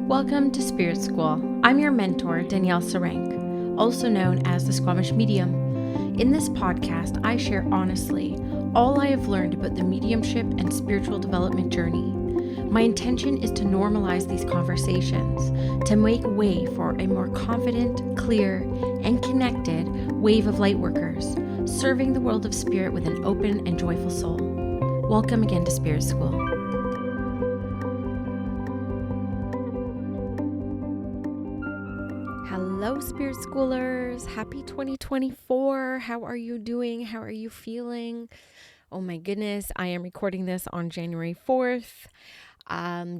Welcome to Spirit School. I'm your mentor, Danielle, also known as the Squamish Medium. In this podcast, I share honestly all I have learned about the mediumship and spiritual development journey. My intention is to normalize these conversations, to make way for a more confident, clear, and connected wave of lightworkers, serving the world of spirit with an open and joyful soul. Welcome again to Spirit School. Hello, Spirit Schoolers. Happy 2024. How are you doing? How are you feeling? Oh my goodness. I am recording this on January 4th.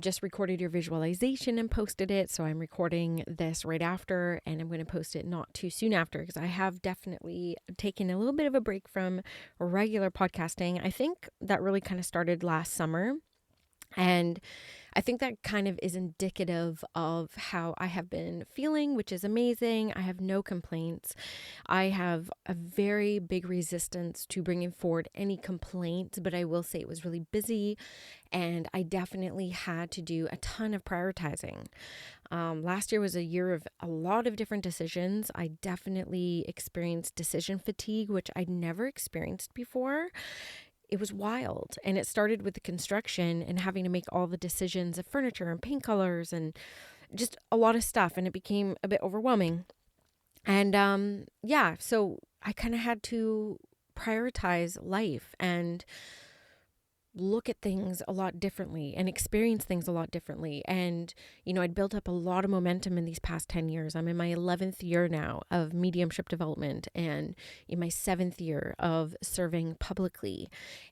Just recorded your visualization and posted it. So I'm recording this right after, and I'm going to post it not too soon after because I have definitely taken a little bit of a break from regular podcasting. I think that really kind of started last summer. And I think that kind of is indicative of how I have been feeling, which is amazing. I have no complaints. I have a very big resistance to bringing forward any complaints, but I will say it was really busy and I definitely had to do a ton of prioritizing. Last year was a year of a lot of different decisions. I definitely experienced decision fatigue, which I'd never experienced before. It was wild. And it started with the construction and having to make all the decisions of furniture and paint colors and just a lot of stuff. And it became a bit overwhelming. And so I kind of had to prioritize life and look at things a lot differently and experience things a lot differently. And, I'd built up a lot of momentum in these past 10 years. I'm in my 11th year now of mediumship development and in my 7th year of serving publicly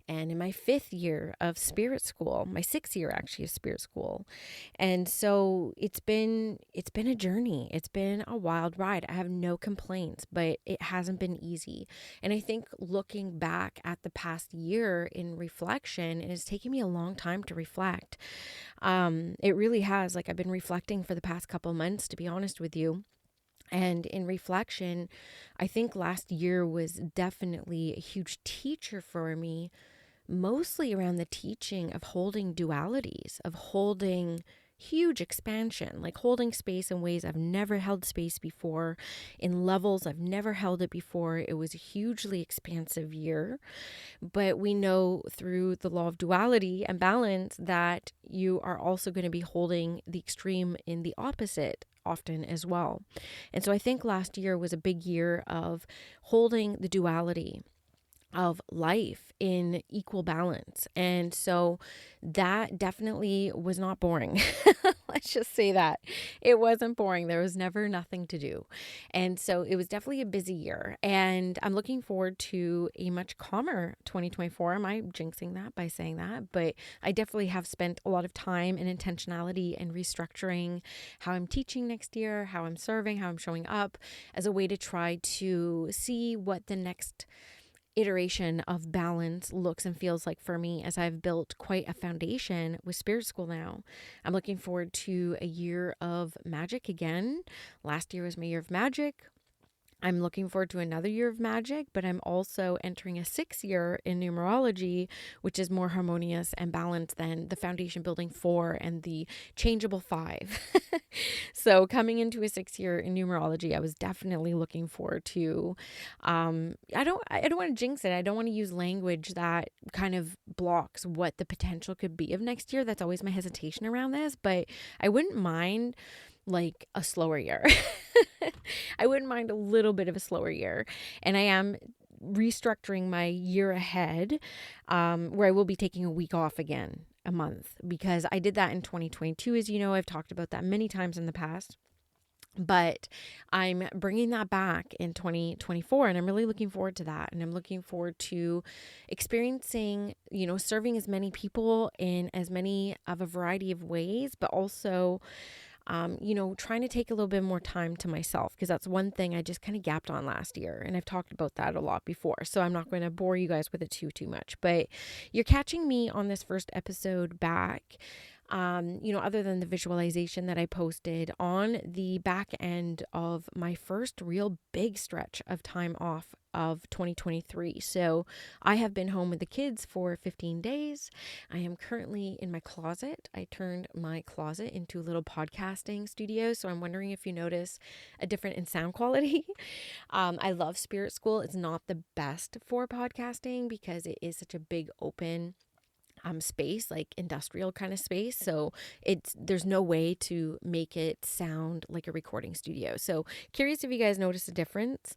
and in my 5th year of spirit school, my 6th year actually of spirit school. And so it's been a journey. It's been a wild ride. I have no complaints, but it hasn't been easy. And I think looking back at the past year in reflection, it has taken me a long time to reflect. It really has. I've been reflecting for the past couple months, to be honest with you. And in reflection, I think last year was definitely a huge teacher for me, mostly around the teaching of holding dualities, of holding huge expansion, like holding space in ways I've never held space before, in levels I've never held it before. It was a hugely expansive year, but we know through the law of duality and balance that you are also going to be holding the extreme in the opposite often as well. And so I think last year was a big year of holding the duality of life in equal balance. And so that definitely was not boring. Let's just say that. It wasn't boring. There was never nothing to do. And so it was definitely a busy year. And I'm looking forward to a much calmer 2024. Am I jinxing that by saying that? But I definitely have spent a lot of time and intentionality and restructuring how I'm teaching next year, how I'm serving, how I'm showing up as a way to try to see what the next iteration of balance looks and feels like for me as I've built quite a foundation with Spirit School now. I'm looking forward to a year of magic again. Last year was my year of magic. I'm looking forward to another year of magic, but I'm also entering a 6th year in numerology, which is more harmonious and balanced than the foundation building 4 and the changeable 5. So coming into a 6th year in numerology, I was definitely looking forward to, I don't want to jinx it. I don't want to use language that kind of blocks what the potential could be of next year. That's always my hesitation around this, but I wouldn't mind a slower year. I wouldn't mind a little bit of a slower year. And I am restructuring my year ahead, where I will be taking a week off again, a month, because I did that in 2022. As you know, I've talked about that many times in the past. But I'm bringing that back in 2024, and I'm really looking forward to that. And I'm looking forward to experiencing, serving as many people in as many of a variety of ways, but also trying to take a little bit more time to myself, because that's one thing I just kind of gapped on last year. And I've talked about that a lot before, so I'm not going to bore you guys with it too much, but you're catching me on this first episode back Other than the visualization that I posted on the back end of my first real big stretch of time off of 2023. So I have been home with the kids for 15 days. I am currently in my closet. I turned my closet into a little podcasting studio. So I'm wondering if you notice a difference in sound quality. I love Spirit School. It's not the best for podcasting because it is such a big open space, like industrial kind of space. So there's no way to make it sound like a recording studio. So curious if you guys notice a difference.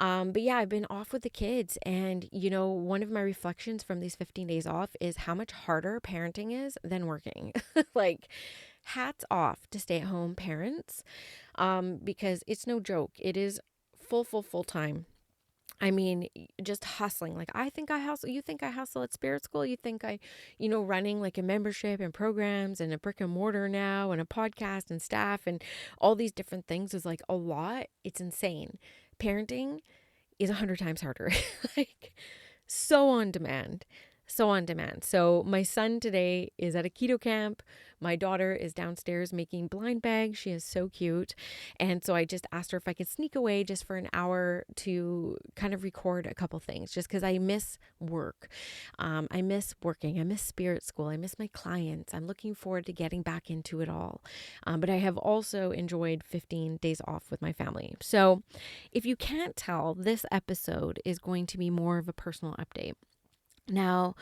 But yeah, I've been off with the kids, and one of my reflections from these 15 days off is how much harder parenting is than working. Like, hats off to stay-at-home parents, because it's no joke. It is full time. I mean, just hustling. Like, I think I hustle. You think I hustle at Spirit School? You think running like a membership and programs and a brick and mortar now and a podcast and staff and all these different things is like a lot. It's insane. Parenting is 100 times harder. Like, so on demand. So on demand. So my son today is at a keto camp. My daughter is downstairs making blind bags. She is so cute. And so I just asked her if I could sneak away just for an hour to kind of record a couple things, just because I miss work. I miss working. I miss Spirit School. I miss my clients. I'm looking forward to getting back into it all. But I have also enjoyed 15 days off with my family. So if you can't tell, this episode is going to be more of a personal update. Now,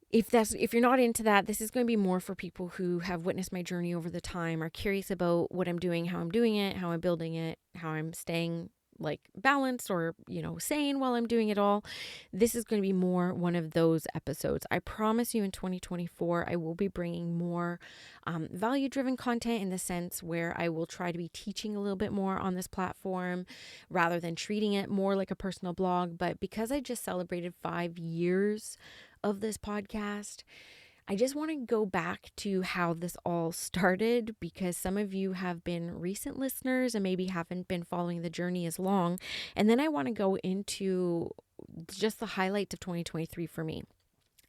if you're not into that, this is going to be more for people who have witnessed my journey over the time, are curious about what I'm doing, how I'm doing it, how I'm building it, how I'm staying like balanced or, sane while I'm doing it all. This is going to be more one of those episodes. I promise you in 2024, I will be bringing more value-driven content, in the sense where I will try to be teaching a little bit more on this platform rather than treating it more like a personal blog. But because I just celebrated 5 years of this podcast, I just want to go back to how this all started, because some of you have been recent listeners and maybe haven't been following the journey as long. And then I want to go into just the highlights of 2023 for me.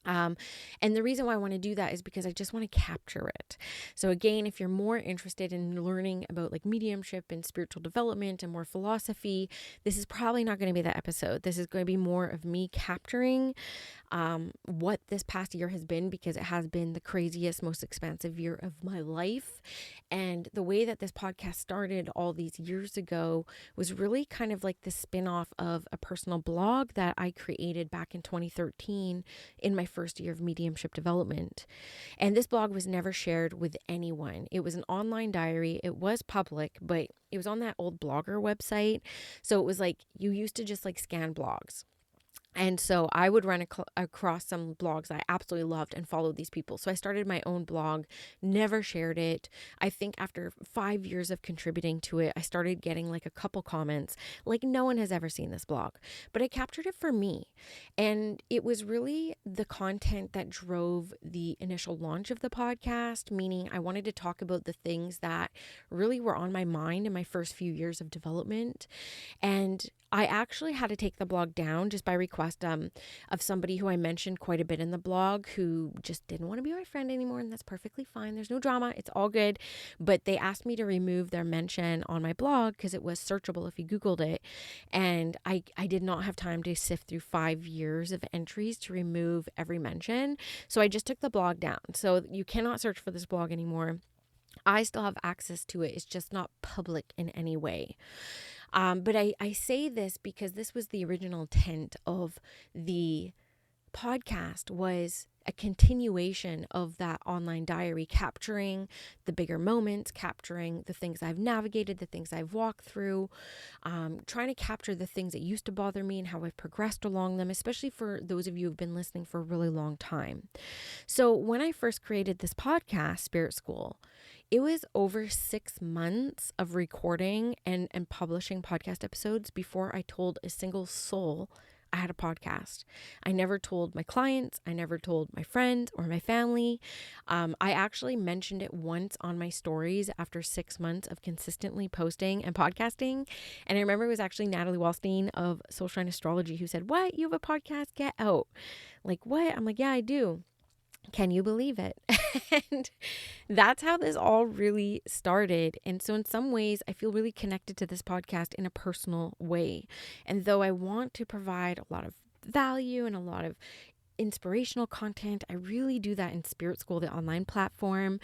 And the reason why I want to do that is because I just want to capture it. So again, if you're more interested in learning about like mediumship and spiritual development and more philosophy, this is probably not going to be that episode. This is going to be more of me capturing what this past year has been, because it has been the craziest, most expansive year of my life. And the way that this podcast started all these years ago was really kind of like the spin-off of a personal blog that I created back in 2013 in my first year of mediumship development. And this blog was never shared with anyone. It was an online diary. It was public, but it was on that old Blogger website. So it was like, you used to just like scan blogs. And so I would run across some blogs I absolutely loved and followed these people. So I started my own blog, never shared it. I think after 5 years of contributing to it, I started getting like a couple comments, like, no one has ever seen this blog, but I captured it for me. And it was really the content that drove the initial launch of the podcast, meaning I wanted to talk about the things that really were on my mind in my first few years of development. And I actually had to take the blog down just by request of somebody who I mentioned quite a bit in the blog, who just didn't want to be my friend anymore, and that's perfectly fine. There's no drama. It's all good. But they asked me to remove their mention on my blog because it was searchable if you Googled it. And I did not have time to sift through 5 years of entries to remove every mention. So I just took the blog down. So you cannot search for this blog anymore. I still have access to it. It's just not public in any way. But I say this because this was the original intent of the podcast, was a continuation of that online diary, capturing the bigger moments, capturing the things I've navigated, the things I've walked through, trying to capture the things that used to bother me and how I've progressed along them, especially for those of you who've been listening for a really long time. So when I first created this podcast, Spirit School, it was over 6 months of recording and publishing podcast episodes before I told a single soul I had a podcast. I never told my clients. I never told my friends or my family. I actually mentioned it once on my stories after 6 months of consistently posting and podcasting. And I remember it was actually Natalie Wallstein of Soul Shrine Astrology who said, "What? You have a podcast? Get out." Like, what? I'm like, yeah, I do. Can you believe it? And that's how this all really started. And so, in some ways, I feel really connected to this podcast in a personal way. And though I want to provide a lot of value and a lot of inspirational content, I really do that in Spirit School, the online platform.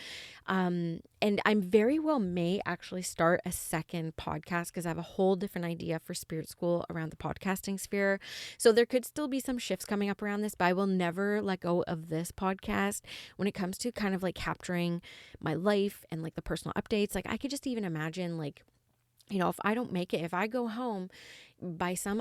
And I'm very well may actually start a second podcast because I have a whole different idea for Spirit School around the podcasting sphere. So there could still be some shifts coming up around this, but I will never let go of this podcast when it comes to kind of like capturing my life and like the personal updates. Like I could just even imagine like, you know, if I don't make it, if I go home by some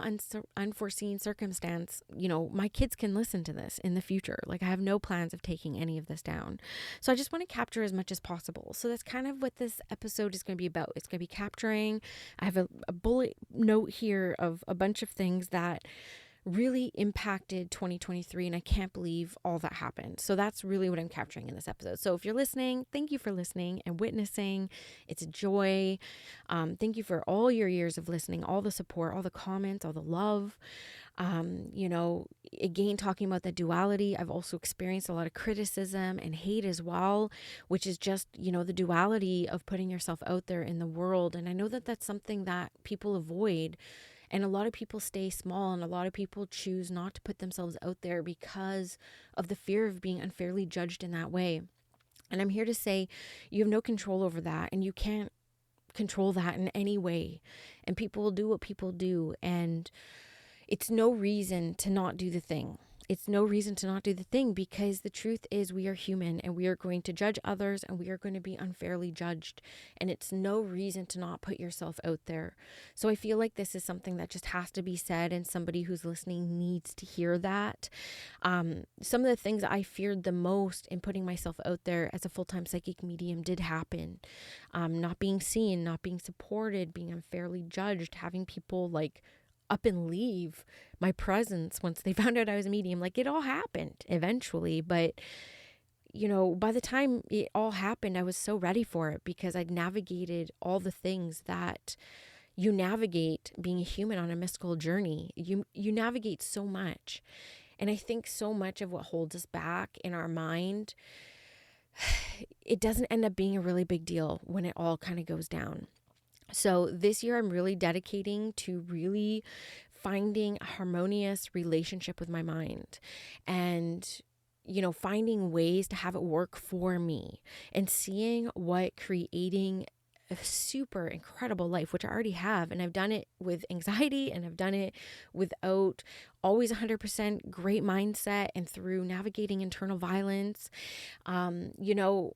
unforeseen circumstance, you know, my kids can listen to this in the future. Like I have no plans of taking any of this down. So I just want to capture as much as possible. So that's kind of what this episode is going to be about. It's going to be capturing. I have a bullet note here of a bunch of things that really impacted 2023, and I can't believe all that happened. So that's really what I'm capturing in this episode. So if you're listening, thank you for listening and witnessing. It's a joy. Thank you for all your years of listening, all the support, all the comments, all the love. You know, again, talking about the duality, I've also experienced a lot of criticism and hate as well, which is just, you know, the duality of putting yourself out there in the world. And I know that that's something that people avoid. And a lot of people stay small, and a lot of people choose not to put themselves out there because of the fear of being unfairly judged in that way. And I'm here to say you have no control over that, and you can't control that in any way. And people will do what people do. And it's no reason to not do the thing. It's no reason to not do the thing, because the truth is we are human and we are going to judge others and we are going to be unfairly judged. And it's no reason to not put yourself out there. So I feel like this is something that just has to be said, and somebody who's listening needs to hear that. Some of the things I feared the most in putting myself out there as a full-time psychic medium did happen. Not being seen, not being supported, being unfairly judged, having people like up and leave my presence once they found out I was a medium. Like it all happened eventually, but you know, by the time it all happened, I was so ready for it because I'd navigated all the things that you navigate being a human on a mystical journey. You navigate so much. And I think so much of what holds us back in our mind, it doesn't end up being a really big deal when it all kind of goes down. So this year I'm really dedicating to really finding a harmonious relationship with my mind and, you know, finding ways to have it work for me and seeing what creating a super incredible life, which I already have. And I've done it with anxiety and I've done it without always 100% great mindset and through navigating internal violence. You know,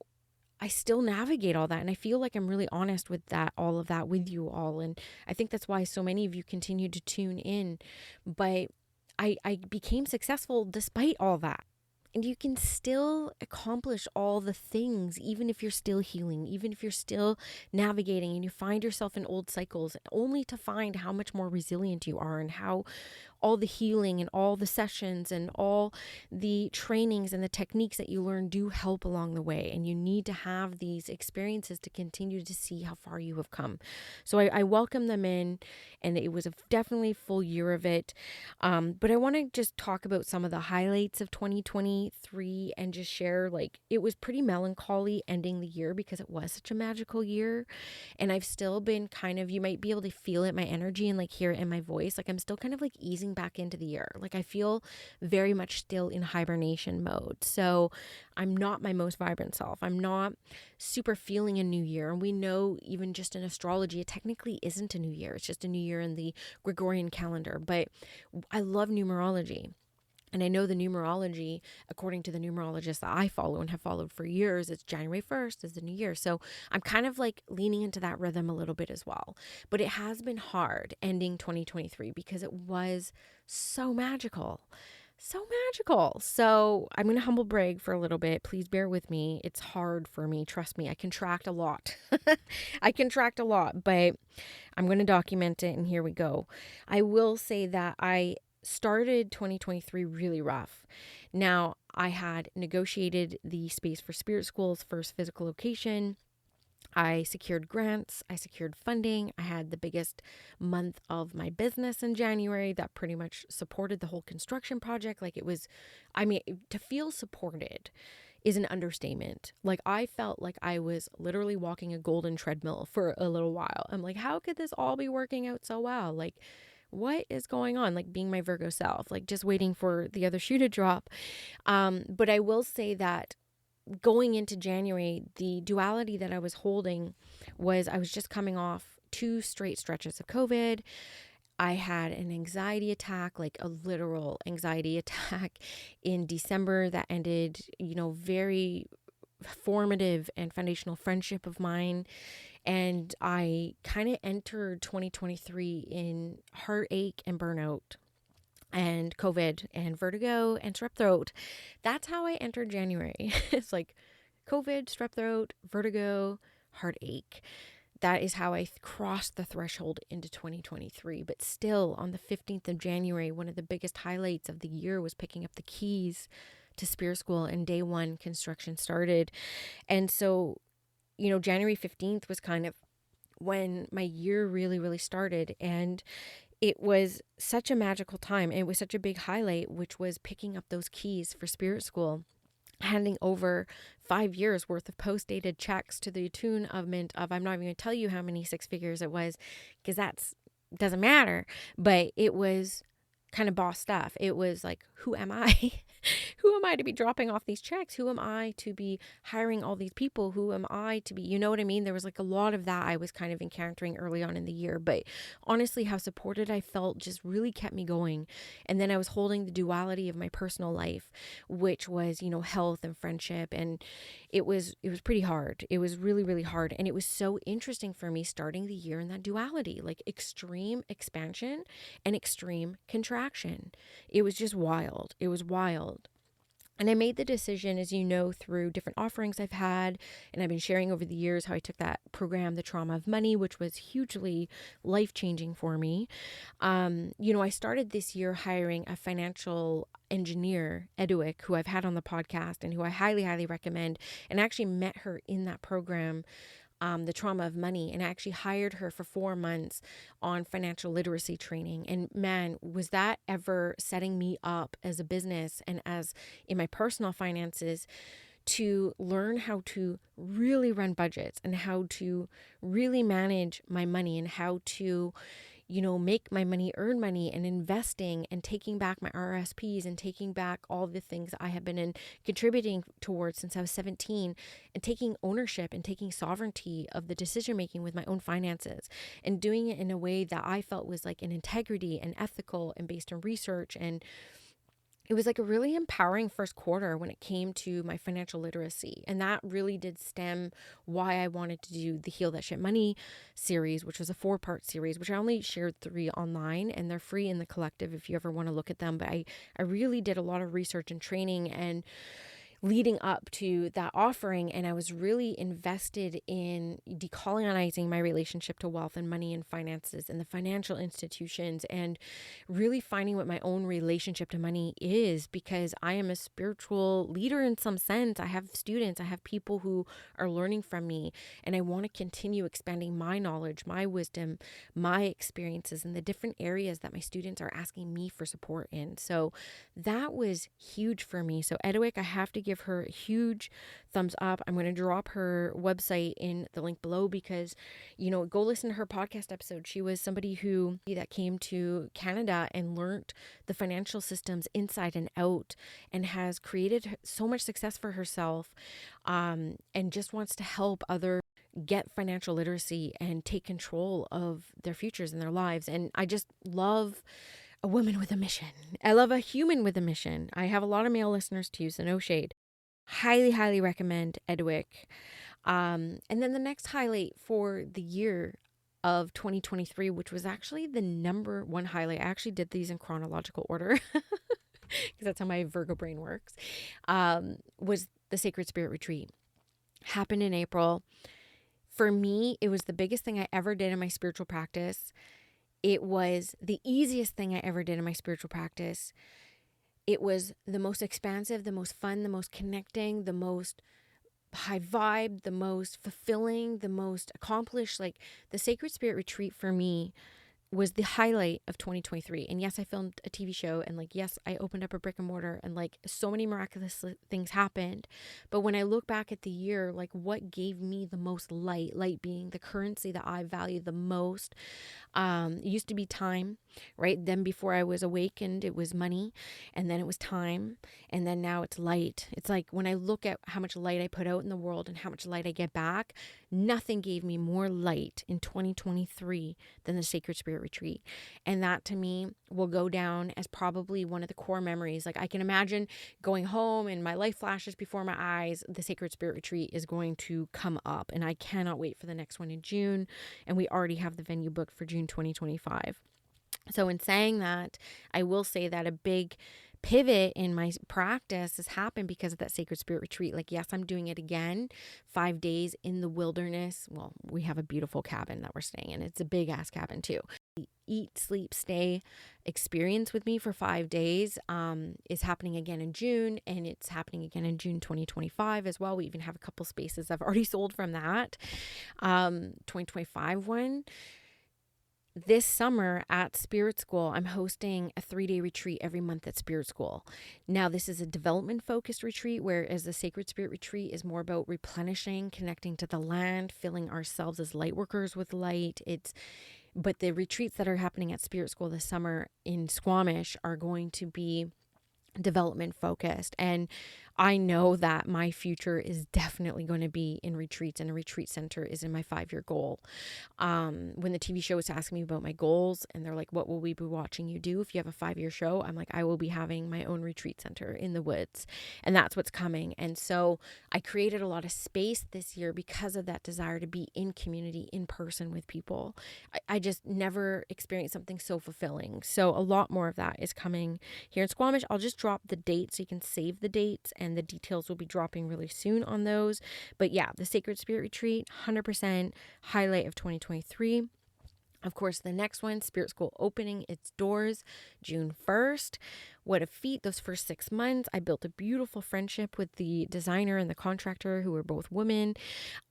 I still navigate all that. And I feel like I'm really honest with that, all of that with you all. And I think that's why so many of you continue to tune in. But I became successful despite all that. And you can still accomplish all the things, even if you're still healing, even if you're still navigating and you find yourself in old cycles, only to find how much more resilient you are and how all the healing and all the sessions and all the trainings and the techniques that you learn do help along the way. And you need to have these experiences to continue to see how far you have come. So I welcome them in, and it was definitely a full year of it. But I want to just talk about some of the highlights of 2023 and just share, like, it was pretty melancholy ending the year because it was such a magical year. And I've still been kind of, you might be able to feel it, my energy, and like hear it in my voice. Like I'm still kind of like easing back into the year. Like I feel very much still in hibernation mode. So I'm not my most vibrant self. I'm not super feeling a new year. And we know even just in astrology, it technically isn't a new year. It's just a new year in the Gregorian calendar. But I love numerology. And I know the numerology, according to the numerologists that I follow and have followed for years, it's January 1st is the new year. So I'm kind of like leaning into that rhythm a little bit as well. But it has been hard ending 2023 because it was so magical. So magical. So I'm going to humble brag for a little bit. Please bear with me. It's hard for me. Trust me. I contract a lot. I contract a lot, but I'm going to document it. And here we go. I will say that I started 2023 really rough. Now, I had negotiated the space for Spirit School's first physical location. I secured grants, I secured funding. I had the biggest month of my business in January that pretty much supported the whole construction project. Like it was, I mean, to feel supported is an understatement. Like I felt like I was literally walking a golden treadmill for a little while. I'm like, how could this all be working out so well? Like, what is going on? Like being my Virgo self, like just waiting for the other shoe to drop. But I will say that going into January, the duality that I was holding was I was just coming off 2 straight stretches of COVID. I had an anxiety attack, like a literal anxiety attack in December that ended, very formative and foundational friendship of mine. And I kind of entered 2023 in heartache and burnout and COVID and vertigo and strep throat. That's how I entered January. It's like COVID, strep throat, vertigo, heartache. That is how I crossed the threshold into 2023. But still, on the 15th of January, one of the biggest highlights of the year was picking up the keys to Spirit School, and day one construction started. And so, January 15th was kind of when my year really, really started. And it was such a magical time. And it was such a big highlight, which was picking up those keys for Spirit School, handing over 5 years worth of post-dated checks to the tune of I'm not even going to tell you how many 6 figures it was, because that's doesn't matter. But it was kind of boss stuff. It was like, who am I? Who am I to be dropping off these checks? Who am I to be hiring all these people? Who am I to be, you know what I mean? There was like a lot of that I was kind of encountering early on in the year, but honestly, how supported I felt just really kept me going. And then I was holding the duality of my personal life, which was, health and friendship. And it was pretty hard. It was really, really hard. And it was so interesting for me starting the year in that duality, like extreme expansion and extreme contraction. It was just wild. It was wild. And I made the decision, as you know, through different offerings I've had, and I've been sharing over the years how I took that program, The Trauma of Money, which was hugely life-changing for me. I started this year hiring a financial engineer, Eduic, who I've had on the podcast and who I highly, highly recommend, and I actually met her in that program, The Trauma of Money, and I actually hired her for 4 months on financial literacy training. And man, was that ever setting me up as a business and as in my personal finances to learn how to really run budgets and how to really manage my money and how to make my money, earn money, and investing and taking back my RSPs and taking back all the things I have been contributing towards since I was 17, and taking ownership and taking sovereignty of the decision making with my own finances, and doing it in a way that I felt was like an integrity and ethical and based on research. And it was like a really empowering first quarter when it came to my financial literacy. And that really did stem why I wanted to do the Heal That Shit Money series, which was a 4-part series, which I only shared 3 online, and they're free in the collective if you ever want to look at them. But I really did a lot of research and training and leading up to that offering, and I was really invested in decolonizing my relationship to wealth and money and finances and the financial institutions, and really finding what my own relationship to money is, because I am a spiritual leader in some sense. I have students, I have people who are learning from me, and I want to continue expanding my knowledge, my wisdom, my experiences in the different areas that my students are asking me for support in. So that was huge for me. So Eduic, I have to give her a huge thumbs up. I'm going to drop her website in the link below, because, go listen to her podcast episode. She was somebody that came to Canada and learned the financial systems inside and out, and has created so much success for herself, and just wants to help others get financial literacy and take control of their futures and their lives. And I just love a woman with a mission. I love a human with a mission. I have a lot of male listeners too, so no shade. Highly, highly recommend Eduic. And then the next highlight for the year of 2023, which was actually the number 1 highlight. I actually did these in chronological order because that's how my Virgo brain works, was the Sacred Spirit Retreat. Happened in April. For me, it was the biggest thing I ever did in my spiritual practice. It was the easiest thing I ever did in my spiritual practice. It was the most expansive, the most fun, the most connecting, the most high vibe, the most fulfilling, the most accomplished. Like the Sacred Spirit Retreat for me was the highlight of 2023. And yes, I filmed a TV show, and like, yes, I opened up a brick and mortar, and like so many miraculous things happened. But when I look back at the year, like what gave me the most light being the currency that I value the most. It used to be time, right? Then before I was awakened, it was money, and then it was time, and then now it's light. It's like when I look at how much light I put out in the world and how much light I get back, nothing gave me more light in 2023 than the Sacred Spirit Retreat. And that to me will go down as probably one of the core memories. Like I can imagine going home and my life flashes before my eyes. The Sacred Spirit Retreat is going to come up, and I cannot wait for the next one in June. And we already have the venue booked for June 2025. So in saying that, I will say that a big pivot in my practice has happened because of that Sacred Spirit Retreat. Like, yes, I'm doing it again, 5 days in the wilderness. Well, we have a beautiful cabin that we're staying in. It's a big ass cabin too. Eat, sleep, stay experience with me for 5 days is happening again in June, and it's happening again in June 2025 as well. We even have a couple spaces I've already sold from that 2025 one. This summer at Spirit School, I'm hosting a 3-day retreat every month at Spirit School. Now, this is a development-focused retreat, whereas the Sacred Spirit Retreat is more about replenishing, connecting to the land, filling ourselves as light workers with light. But the retreats that are happening at Spirit School this summer in Squamish are going to be development focused. And I know that my future is definitely going to be in retreats, and a retreat center is in my 5-year goal. When the TV show was asking me about my goals, and they're like, what will we be watching you do if you have a 5-year show? I'm like, I will be having my own retreat center in the woods, and that's what's coming. And so I created a lot of space this year because of that desire to be in community, in person with people. I just never experienced something so fulfilling. So a lot more of that is coming here in Squamish. I'll just drop the dates so you can save the dates, and the details will be dropping really soon on those. But yeah, the Sacred Spirit Retreat, 100% highlight of 2023. Of course, the next one, Spirit School opening its doors June 1st. What a feat those first 6 months. I built a beautiful friendship with the designer and the contractor, who were both women.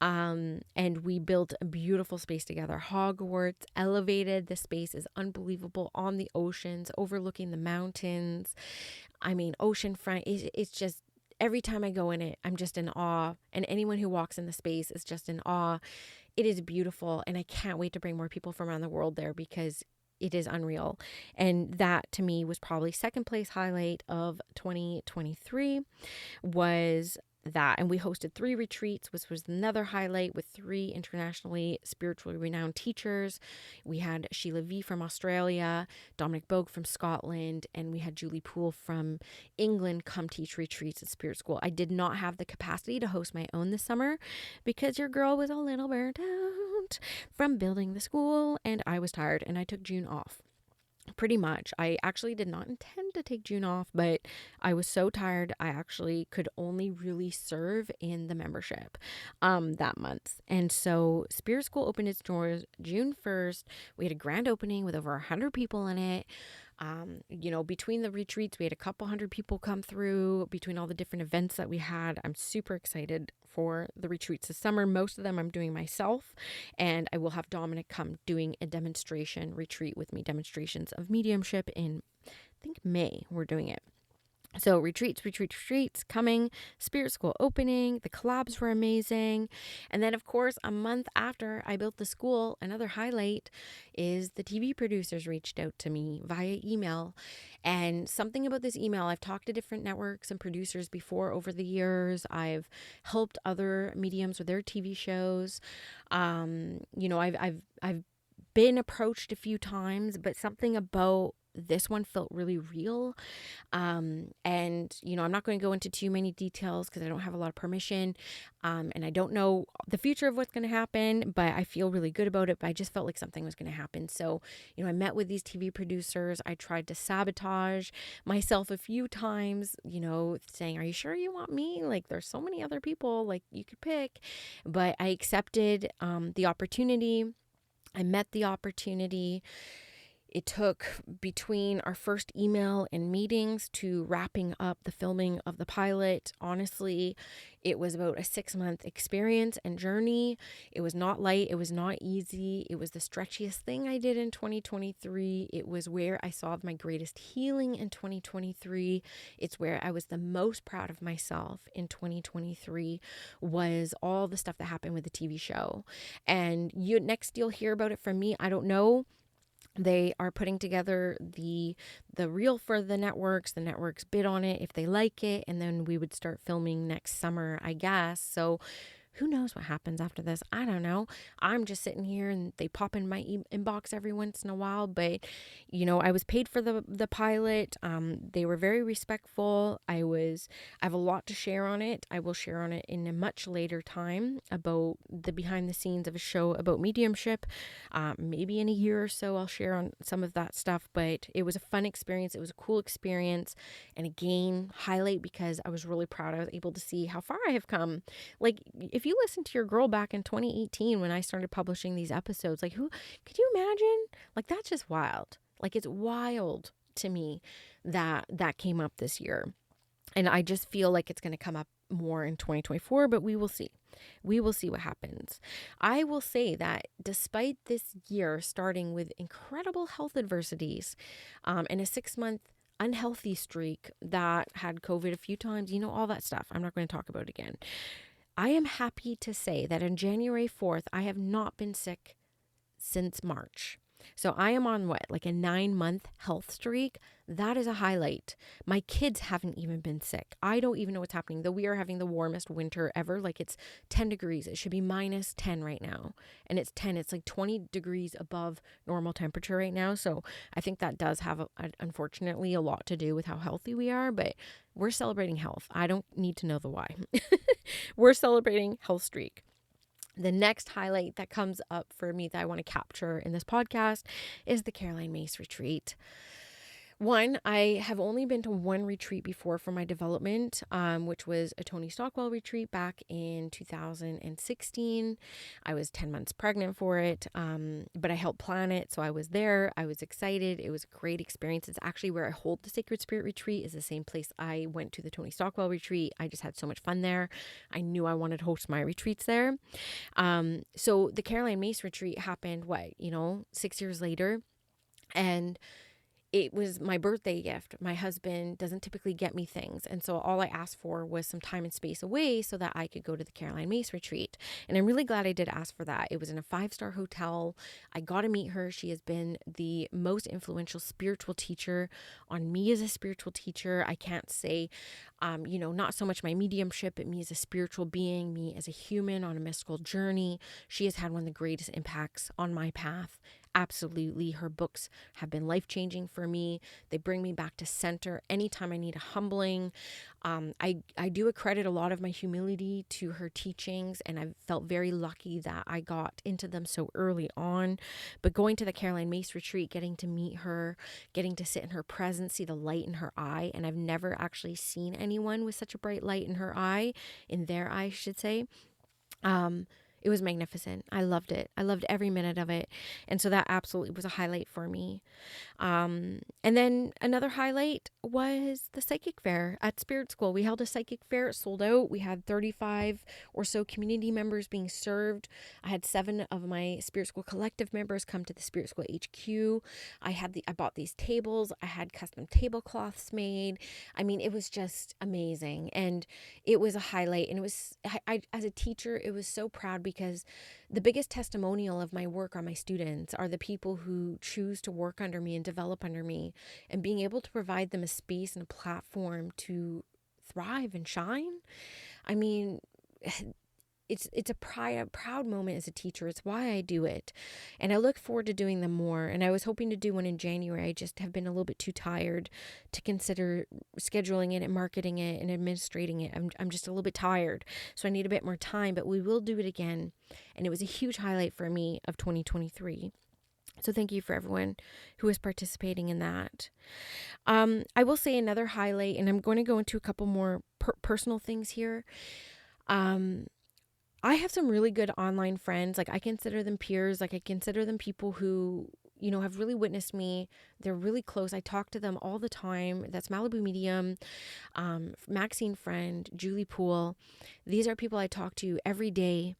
And we built a beautiful space together. Hogwarts elevated. The space is unbelievable, on the oceans, overlooking the mountains. I mean, oceanfront. It's just, every time I go in it, I'm just in awe. And anyone who walks in the space is just in awe. It is beautiful, and I can't wait to bring more people from around the world there because it is unreal. And that to me was probably second place highlight of 2023 was that. And we hosted 3 retreats, which was another highlight, with 3 internationally spiritually renowned teachers. We had Sheila V from Australia, Dominic Boag from Scotland, and we had Julie Poole from England come teach retreats at Spirit School. I did not have the capacity to host my own this summer because your girl was a little burnt out from building the school, and I was tired, and I took June off. Pretty much. I actually did not intend to take June off, but I was so tired. I actually could only really serve in the membership that month. And so Spirit School opened its doors June 1st. We had a grand opening with over 100 people in it. Between the retreats, we had a couple hundred people come through. Between all the different events that we had, I'm super excited for the retreats this summer. Most of them I'm doing myself, and I will have Dominic come doing a demonstration retreat with me, demonstrations of mediumship in, I think, May. We're doing it. So retreats coming, Spirit School opening, the collabs were amazing. And then, of course, a month after I built the school, another highlight is the TV producers reached out to me via email. And something about this email, I've talked to different networks and producers before over the years. I've helped other mediums with their TV shows. I've been approached a few times, but something about this one felt really real. And I'm not going to go into too many details because I don't have a lot of permission. And I don't know the future of what's going to happen, but I feel really good about it. But I just felt like something was going to happen. So, I met with these TV producers. I tried to sabotage myself a few times, saying, are you sure you want me? Like, there's so many other people, like, you could pick. But I accepted the opportunity. I met the opportunity. It took between our first email and meetings to wrapping up the filming of the pilot. Honestly, it was about a 6-month experience and journey. It was not light. It was not easy. It was the stretchiest thing I did in 2023. It was where I saw my greatest healing in 2023. It's where I was the most proud of myself in 2023, was all the stuff that happened with the TV show. And you'll hear about it from me. I don't know. They are putting together the reel for the networks. The networks bid on it if they like it, and then we would start filming next summer, I guess. So who knows what happens after this? I don't know. I'm just sitting here and they pop in my inbox every once in a while. But, I was paid for the pilot. They were very respectful. I have a lot to share on it. I will share on it in a much later time about the behind the scenes of a show about mediumship. Maybe in a year or so, I'll share on some of that stuff. But it was a fun experience. It was a cool experience. And again, highlight because I was really proud. I was able to see how far I have come. Like, if you listen to your girl back in 2018 when I started publishing these episodes, like, who could you imagine? Like, that's just wild. Like, it's wild to me that came up this year. And I just feel like it's going to come up more in 2024, but we will see. We will see what happens. I will say that despite this year starting with incredible health adversities, and a 6-month unhealthy streak that had COVID a few times, all that stuff. I'm not going to talk about it again. I am happy to say that on January 4th, I have not been sick since March. So I am on like a 9-month health streak. That is a highlight. My kids haven't even been sick. I don't even know what's happening, though we are having the warmest winter ever. Like, it's 10 degrees. It should be minus 10 right now. And it's 10. It's like 20 degrees above normal temperature right now. So I think that does have, unfortunately, a lot to do with how healthy we are. But we're celebrating health. I don't need to know the why. We're celebrating health streak. The next highlight that comes up for me that I want to capture in this podcast is the Caroline Myss retreat. One, I have only been to one retreat before for my development, which was a Tony Stockwell retreat back in 2016. I was 10 months pregnant for it, but I helped plan it, so I was there. I was excited. It was a great experience. It's actually where I hold the Sacred Spirit retreat, is the same place I went to the Tony Stockwell retreat. I just had so much fun there. I knew I wanted to host my retreats there. So the Caroline Myss retreat happened, 6 years later, and it was my birthday gift. My husband doesn't typically get me things. And so all I asked for was some time and space away so that I could go to the Caroline Myss retreat. And I'm really glad I did ask for that. It was in a 5-star hotel. I got to meet her. She has been the most influential spiritual teacher on me as a spiritual teacher. I can't say, not so much my mediumship, but me as a spiritual being, me as a human on a mystical journey. She has had one of the greatest impacts on my path. Absolutely. Her books have been life-changing for me. They bring me back to center anytime I need a humbling. I do accredit a lot of my humility to her teachings, and I've felt very lucky that I got into them so early on. But going to the Caroline Myss retreat, getting to meet her, getting to sit in her presence, see the light in her eye, and I've never actually seen anyone with such a bright light in her eye, in their eye, I should say. It was magnificent. I loved it. I loved every minute of it. And so that absolutely was a highlight for me. And then another highlight was the psychic fair at Spirit School. We held a psychic fair. It sold out. We had 35 or so community members being served. I had 7 of my Spirit School collective members come to the Spirit School HQ. I bought these tables. I had custom tablecloths made. I mean, it was just amazing. And it was a highlight. And it was, I as a teacher, it was so proud because the biggest testimonial of my work are my students, are the people who choose to work under me and develop under me, and being able to provide them a space and a platform to thrive and shine. I mean, it's a proud moment as a teacher. It's why I do it. And I look forward to doing them more. And I was hoping to do one in January. I just have been a little bit too tired to consider scheduling it and marketing it and administrating it. I'm just a little bit tired. So I need a bit more time, but we will do it again. And it was a huge highlight for me of 2023. So thank you for everyone who is participating in that. I will say another highlight, and I'm going to go into a couple more personal things here. I have some really good online friends. Like, I consider them peers. Like, I consider them people who have really witnessed me. They're really close. I talk to them all the time. That's Malibu Medium, Maxine Friend, Julie Poole. These are people I talk to every day.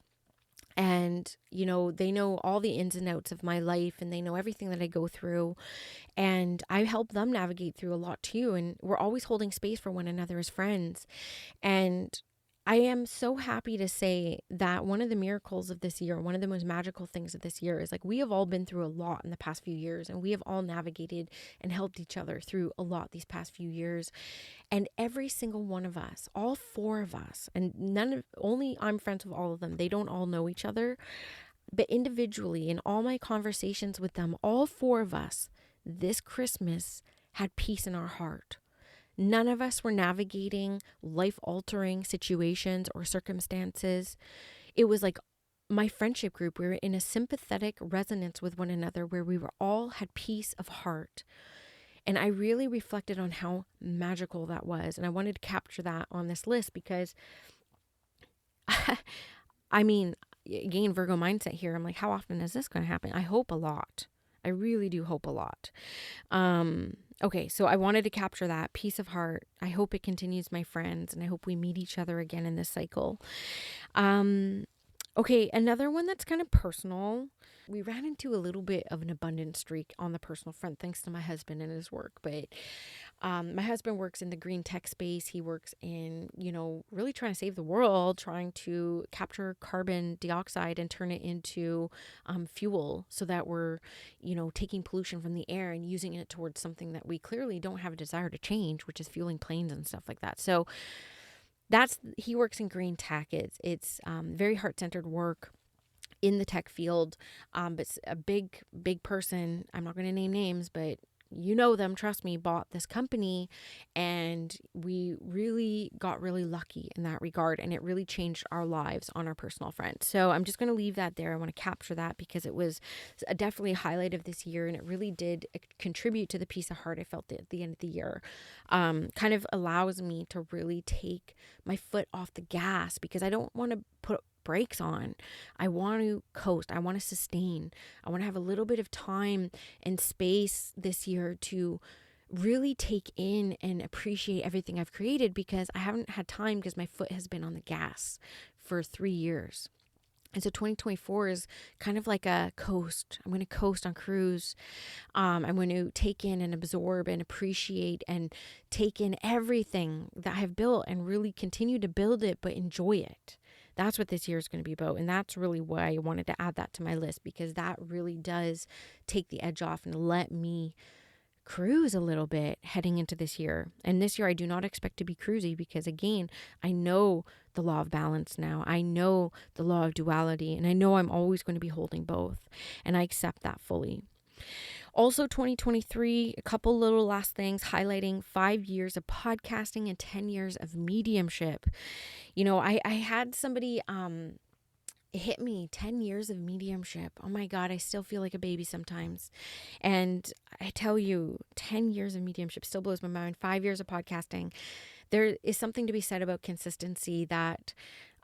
And, they know all the ins and outs of my life, and they know everything that I go through. And I help them navigate through a lot too. And we're always holding space for one another as friends. And I am so happy to say that one of the miracles of this year, one of the most magical things of this year is like we have all been through a lot in the past few years, and we have all navigated and helped each other through a lot these past few years. And every single one of us, all four of us, and only I'm friends with all of them. They don't all know each other, but individually in all my conversations with them, all four of us this Christmas had peace in our heart. None of us were navigating life-altering situations or circumstances. It was like my friendship group. We were in a sympathetic resonance with one another where we were all had peace of heart. And I really reflected on how magical that was. And I wanted to capture that on this list because, I mean, again, Virgo mindset here. I'm like, how often is this going to happen? I hope a lot. I really do hope a lot. Okay, so I wanted to capture that peace of heart. I hope it continues, my friends, and I hope we meet each other again in this cycle. Okay, another one that's kind of personal. We ran into a little bit of an abundance streak on the personal front, thanks to my husband and his work. But my husband works in the green tech space. He works in, really trying to save the world, trying to capture carbon dioxide and turn it into fuel so that we're, taking pollution from the air and using it towards something that we clearly don't have a desire to change, which is fueling planes and stuff like that. So he works in green tech. It's very heart-centered work in the tech field. But a big person, I'm not going to name names, but them, trust me, bought this company, and we really got really lucky in that regard, and it really changed our lives on our personal front. So I'm just going to leave that there. I want to capture that because it was definitely a highlight of this year, and it really did contribute to the peace of heart I felt at the end of the year. Kind of allows me to really take my foot off the gas because I don't want to put brakes on. I want to coast. I want to sustain. I want to have a little bit of time and space this year to really take in and appreciate everything I've created because I haven't had time because my foot has been on the gas for 3 years. And so 2024 is kind of like a coast. I'm going to coast on cruise. I'm going to take in and absorb and appreciate and take in everything that I have built and really continue to build it, but enjoy it. That's what this year is going to be about. And that's really why I wanted to add that to my list because that really does take the edge off and let me cruise a little bit heading into this year. And this year I do not expect to be cruisy because again, I know the law of balance now. I know the law of duality, and I know I'm always going to be holding both, and I accept that fully. Also 2023, a couple little last things highlighting 5 years of podcasting and 10 years of mediumship. I had somebody hit me 10 years of mediumship. Oh my God, I still feel like a baby sometimes. And I tell you, 10 years of mediumship still blows my mind. 5 years of podcasting. There is something to be said about consistency that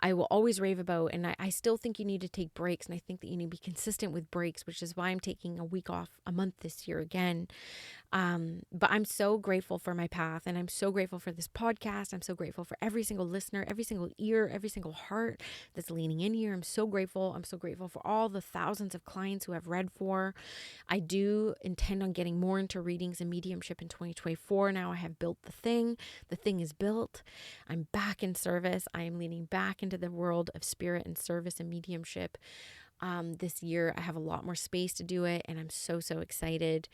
I will always rave about. And I still think you need to take breaks. And I think that you need to be consistent with breaks, which is why I'm taking a week off a month this year again. But I'm so grateful for my path, and I'm so grateful for this podcast. I'm so grateful for every single listener, every single ear, every single heart that's leaning in here. I'm so grateful. I'm so grateful for all the thousands of clients who have read for. I do intend on getting more into readings and mediumship in 2024. Now I have built the thing. The thing is built. I'm back in service. I am leaning back into the world of spirit and service and mediumship. This year I have a lot more space to do it, and I'm so excited,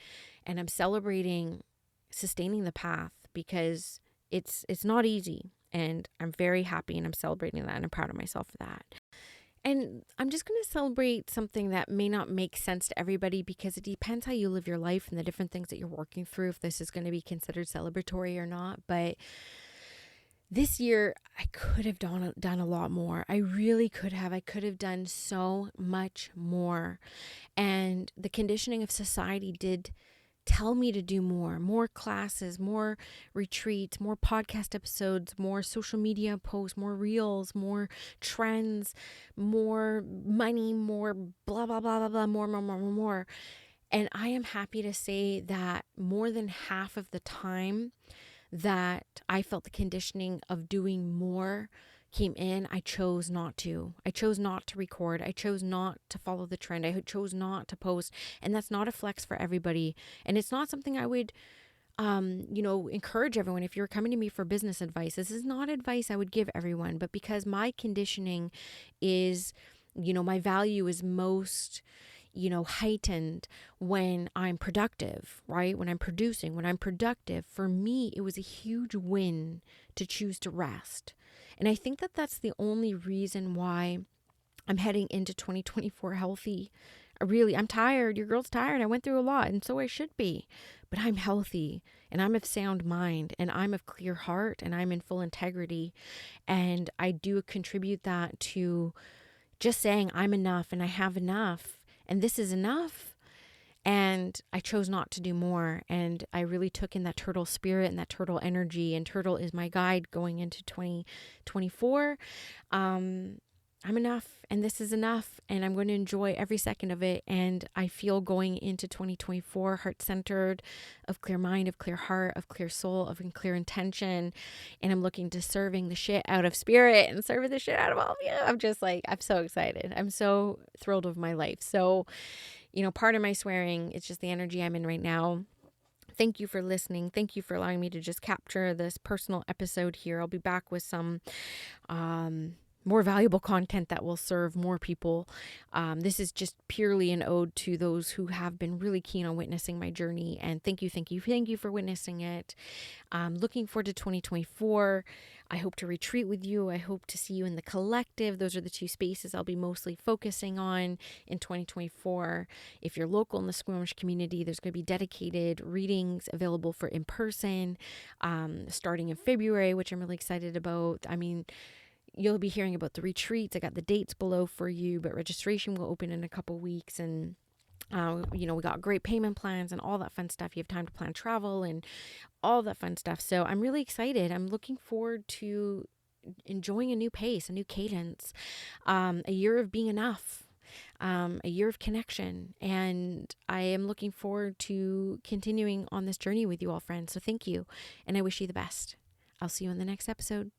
and I'm celebrating sustaining the path because it's not easy, and I'm very happy, and I'm celebrating that, and I'm proud of myself for that. And I'm just going to celebrate something that may not make sense to everybody because it depends how you live your life and the different things that you're working through, if this is going to be considered celebratory or not. But this year, I could have done a lot more. I really could have. I could have done so much more. And the conditioning of society did tell me to do more classes, more retreats, more podcast episodes, more social media posts, more reels, more trends, more money, more blah, blah, blah, blah, blah, more. And I am happy to say that more than half of the time that I felt the conditioning of doing more came in, I chose not to. I chose not to record. I chose not to follow the trend. I chose not to post. And that's not a flex for everybody. And it's not something I would encourage everyone. If you're coming to me for business advice, this is not advice I would give everyone, but because my conditioning is, my value is most, heightened when I'm productive, right? When I'm producing, when I'm productive, for me, it was a huge win to choose to rest. And I think that that's the only reason why I'm heading into 2024 healthy. I'm tired. Your girl's tired. I went through a lot, and so I should be. But I'm healthy, and I'm of sound mind, and I'm of clear heart, and I'm in full integrity. And I do contribute that to just saying I'm enough, and I have enough, and this is enough. And I chose not to do more. And I really took in that turtle spirit and that turtle energy. And turtle is my guide going into 2024. I'm enough, and this is enough, and I'm going to enjoy every second of it. And I feel going into 2024 heart-centered, of clear mind, of clear heart, of clear soul, of clear intention. And I'm looking to serving the shit out of spirit and serving the shit out of all of you. I'm so excited. I'm so thrilled with my life. So, part of my swearing, it's just the energy I'm in right now. Thank you for listening. Thank you for allowing me to just capture this personal episode here. I'll be back with some more valuable content that will serve more people. This is just purely an ode to those who have been really keen on witnessing my journey. And thank you for witnessing it. Looking forward to 2024. I hope to retreat with you. I hope to see you in the collective. Those are the two spaces I'll be mostly focusing on in 2024. If you're local in the Squamish community, there's going to be dedicated readings available for in person, starting in February, which I'm really excited about. You'll be hearing about the retreats. I got the dates below for you, but registration will open in a couple weeks. And, we got great payment plans and all that fun stuff. You have time to plan travel and all that fun stuff. So I'm really excited. I'm looking forward to enjoying a new pace, a new cadence, a year of being enough, a year of connection. And I am looking forward to continuing on this journey with you all, friends. So thank you. And I wish you the best. I'll see you in the next episode.